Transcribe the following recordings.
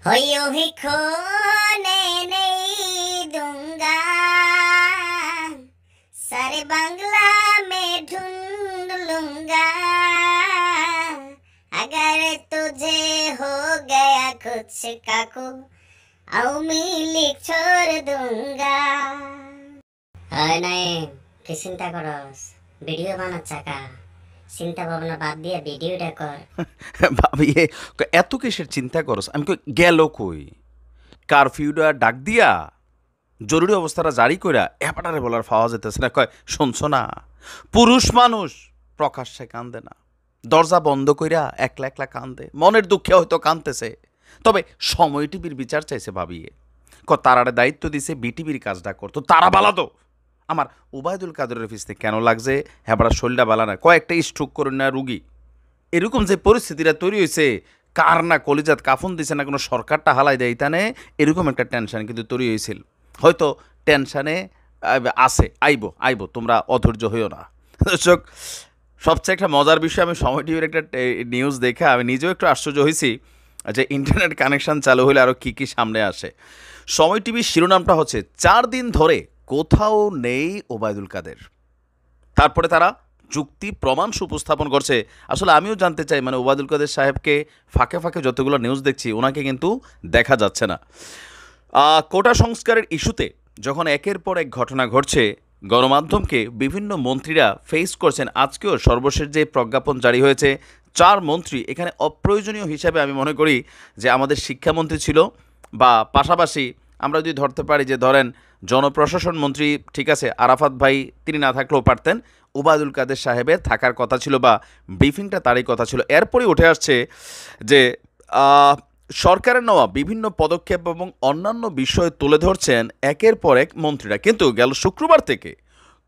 हो ही खोने नहीं दूंगा, सारे बांग्ला में ढूंढ लूंगा, अगर तुझे हो गया कुछ काकू आउमी लीग छोड़ दूंगा। হয় নাই কি চিন্তা করস? ভিডিও বানাচ্ছা কা? চিন্তা ভাবনা বাদ দিয়ে ভিডিওটা কর। ভাবি এত কিসের চিন্তা করস? আমি কই গেল কই? কারফিউটা ডাক দিয়া জরুরি অবস্থাটা জারি কইরা এপাটারে বলার পাওয়া যেতেছে না। কয় শুনছো না, পুরুষ মানুষ প্রকাশ্যে কান্দে না, দরজা বন্ধ কইরা একলা একলা কান্দে, মনের দুঃখে হয়তো কান্দতেছে, তবে সময় টিভির বিচার চাইছে ভাবিয়ে। তারারে দায়িত্ব দিছে বিটিভির কাজটা করতো, তারা বালাতো। আমার ওবায়দুল কাদেরের ফিসতে কেন লাগছে হ্যাঁ শরীরটা বালা না, কয়েকটা স্ট্রোক করুন না রুগী, এরকম যে পরিস্থিতিটা তৈরি হয়েছে, কার না কলিজাত কাফন দিছে না কোনো সরকারটা হালাই দেয় তানে, এরকম একটা টেনশন কিন্তু তৈরি হয়েছিল। হয়তো টেনশানে আছে, আইব, তোমরা অধৈর্য হইও না। দর্শক, সবচেয়ে একটা মজার বিষয়, আমি সময় টিভির একটা নিউজ দেখে আমি নিজেও একটু আশ্চর্য হয়েছি যে ইন্টারনেট কানেকশন চালু হলে আরও কী কী সামনে আসে। সময় টিভির শিরোনামটা হচ্ছে 4 দিন ধরে কোথাও নেই ওবায়দুল কাদের। তারপরে তারা যুক্তি প্রমাণ উপস্থাপন করছে। আসলে আমিও জানতে চাই, মানে ওবায়দুল কাদের সাহেবকে ফাঁকে ফাঁকে যতগুলো নিউজ দেখছি ওনাকে কিন্তু দেখা যাচ্ছে না। কোটা সংস্কারের ইস্যুতে যখন একের পর এক ঘটনা ঘটছে, গণমাধ্যমকে বিভিন্ন মন্ত্রীরা ফেস করছেন। আজকেও সর্বশেষ যে প্রজ্ঞাপন জারি হয়েছে, 4 মন্ত্রী এখানে অপ্রয়োজনীয় হিসাবে আমি মনে করি যে আমাদের শিক্ষামন্ত্রী ছিল, বা পাশাপাশি আমরা যদি ধরতে পারি যে ধরেন জনপ্রশাসন মন্ত্রী, ঠিক আছে, আরাফাত ভাই তিনি না থাকলেও পারতেন, ওবায়দুল কাদের সাহেবের থাকার কথা ছিল, বা ব্রিফিংটা তারই কথা ছিল। এরপরই উঠে আসছে যে সরকারের নেওয়া বিভিন্ন পদক্ষেপ এবং অন্যান্য বিষয় তুলে ধরছেন একের পর এক মন্ত্রীরা। কিন্তু গেল শুক্রবার থেকে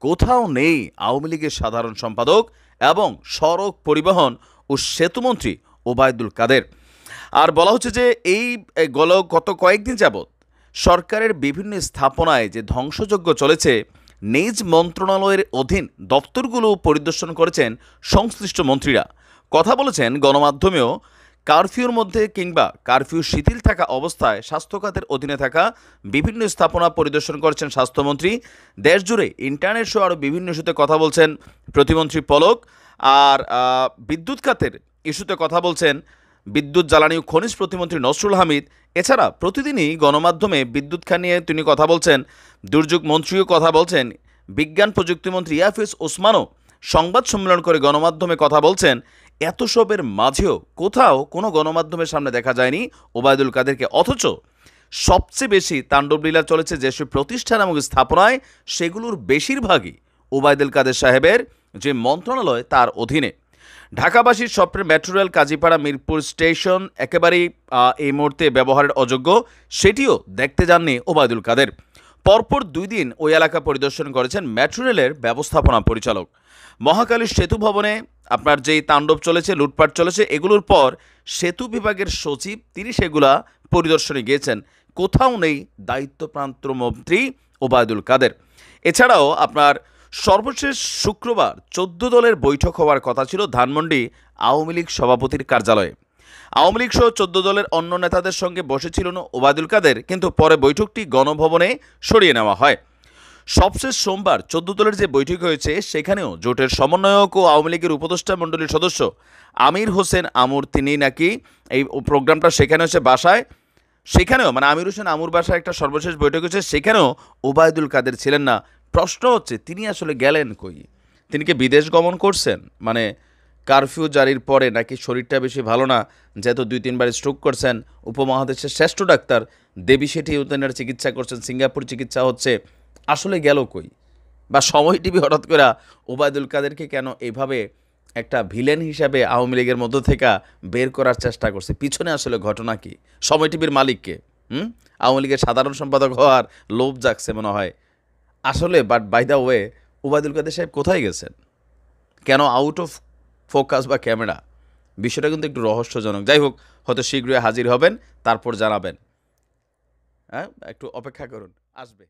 কোথাও নেই আওয়ামী লীগের সাধারণ সম্পাদক এবং সড়ক পরিবহন ও সেতুমন্ত্রী ওবায়দুল কাদের। আর বলা হচ্ছে যে এই গত কয়েকদিন যাবৎ সরকারের বিভিন্ন স্থাপনায় যে ধ্বংসযজ্ঞ চলেছে, নিজ মন্ত্রণালয়ের অধীন দপ্তরগুলো পরিদর্শন করেছেন সংশ্লিষ্ট মন্ত্রীরা। কথা বলেছেন গণমাধ্যমেও, কারফিউর মধ্যে কিংবা কারফিউ শিথিল থাকা অবস্থায় স্বাস্থ্য খাতের অধীনে থাকা বিভিন্ন স্থাপনা পরিদর্শন করেছেন স্বাস্থ্যমন্ত্রী। দেশজুড়ে ইন্টারনেট সহ আরও বিভিন্ন ইস্যুতে কথা বলছেন প্রতিমন্ত্রী পলক। আর বিদ্যুৎ খাতের ইস্যুতে কথা বলছেন বিদ্যুৎ জ্বালানি ও খনিজ প্রতিমন্ত্রী নসরুল হামিদ। এছাড়া প্রতিদিনই গণমাধ্যমে বিদ্যুৎ খাত নিয়ে তিনি কথা বলছেন, দুর্যোগ মন্ত্রীও কথা বলছেন, বিজ্ঞান প্রযুক্তিমন্ত্রী ইয়াফিস ওসমানও সংবাদ সম্মেলন করে গণমাধ্যমে কথা বলছেন। এত সবের মাঝেও কোথাও কোনো গণমাধ্যমের সামনে দেখা যায়নি ওবায়দুল কাদেরকে। অথচ সবচেয়ে বেশি তাণ্ডবলীলা চলেছে যেসব প্রতিষ্ঠান এবং স্থাপনায়, সেগুলোর বেশিরভাগই ওবায়দুল কাদের সাহেবের যে মন্ত্রণালয় তার অধীনে। ঢাকাবাসীর স্বপ্নের metro rail Kazipara Mirpur station একেবারেই এই মুহূর্তে ব্যবহারের অযোগ্য, সেটিও দেখতে যাননি ওবায়দুল কাদের। পরপর 2 দিন ওই এলাকা পরিদর্শন করেছেন মেট্রো রেলের ব্যবস্থাপনা পরিচালক। মহাকালী সেতু ভবনে আপনার যেই তাণ্ডব চলেছে, লুটপাট চলেছে, এগুলোর পর সেতু বিভাগের সচিব তিনি সেগুলা পরিদর্শনে গিয়েছেন। কোথাও নেই দায়িত্বপ্রাপ্ত মন্ত্রী ওবায়দুল কাদের। এছাড়াও আপনার সর্বশেষ শুক্রবার 14 দলের বৈঠক হওয়ার কথা ছিল ধানমন্ডি আওয়ামী লীগ সভাপতির কার্যালয়ে। আওয়ামী লীগ সহ 14 দলের অন্য নেতাদের সঙ্গে বসেছিলেন ওবায়দুল কাদের, কিন্তু পরে বৈঠকটি গণভবনে সরিয়ে নেওয়া হয়। সবশেষ সোমবার 14 দলের যে বৈঠক হয়েছে, সেখানেও জোটের সমন্বয়ক ও আওয়ামী লীগের উপদেষ্টা মণ্ডলীর সদস্য আমির হোসেন আমুর, তিনি নাকি এই প্রোগ্রামটা সেখানে হচ্ছে বাসায়, সেখানেও মানে আমির হোসেন আমুর বাসায় একটা সর্বশেষ বৈঠক হয়েছে, সেখানেও ওবায়দুল কাদের ছিলেন না। প্রশ্ন হচ্ছে তিনি আসলে গেলেন কই? তিনি কি বিদেশ গমন করছেন? মানে কারফিউ জারির পরে নাকি শরীরটা বেশি ভালো না, যেহেতু 2-3 বার স্ট্রোক করছেন, উপমহাদেশের শ্রেষ্ঠ ডাক্তার দেবী শেঠি তেনার চিকিৎসা করছেন, সিঙ্গাপুর চিকিৎসা হচ্ছে, আসলে গেল কই? বা সময় টিভি হঠাৎ করে ওবায়দুল কাদেরকে কেন এভাবে একটা ভিলেন হিসাবে আওয়ামী লীগের মধ্য থেকে বের করার চেষ্টা করছে? পিছনে আসলে ঘটনা কি? সময় টিভির মালিককে আওয়ামী লীগের সাধারণ সম্পাদক হওয়ার লোভ জাগছে মনে হয় আসলে। But by the way, Obaidul Quader সাহেব কোথায় গেছেন? কেন আউট অফ ফোকাস বা ক্যামেরা? বিষয়টা কিন্তু একটু রহস্যজনক। যাই হোক, হয়তো শীঘ্রই হাজির হবেন, তারপর জানাবেন। হ্যাঁ, একটু অপেক্ষা করুন, আসবে।